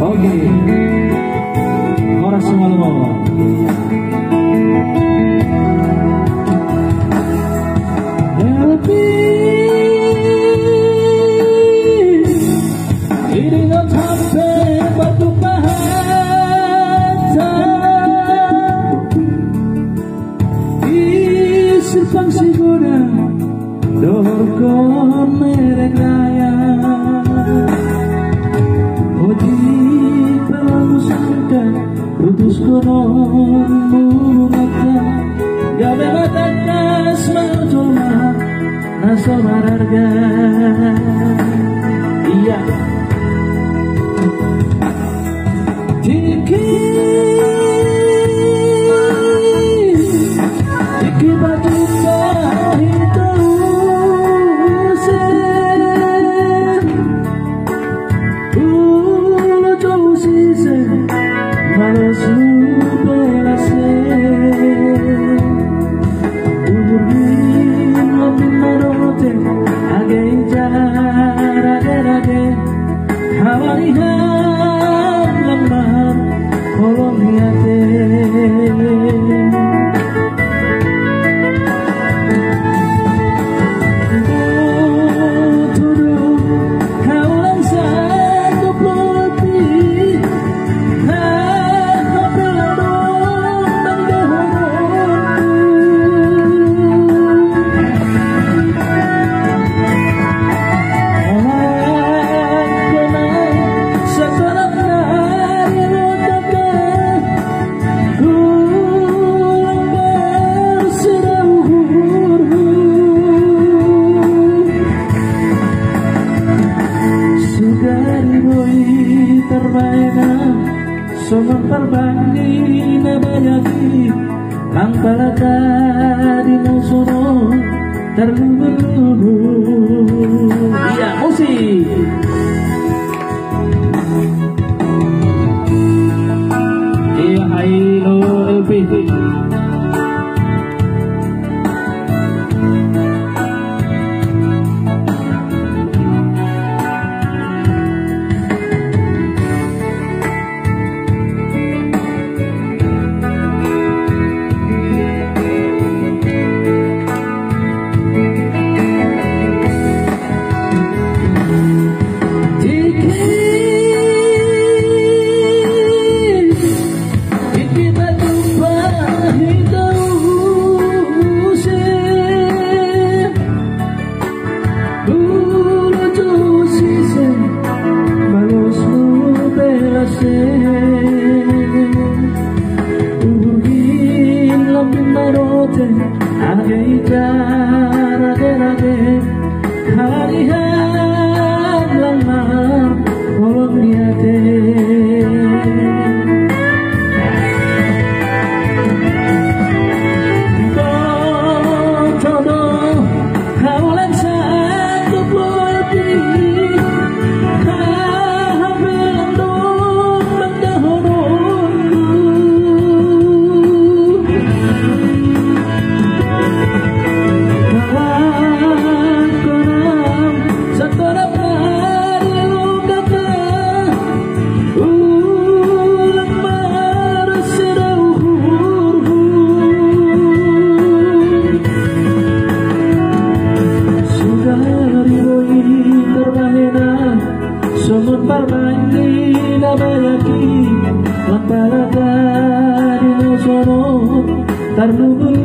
Oke, orang semua ngomong. Iringan sampai batu bahasa Isipang sigura dorkon meregaya Odi pelangu sangka Rutus konon murata Gabe batakas marjoma Nasa mararga Iya Iki batu itu Ulo jauh sise Malas lupelase Uburin lopin marote Age jarage Hawalihan lemah Kolong niate Somong parbandi na bayagi Ang palaka di nausono Terlubu Iya, musik Iya, Ailo LP Harihan lemah kolong niate Bocodo kawalan satu putih Habelandong mendahorongku Somon parbandi na bayaki Ang palaka di nausono Tarlubu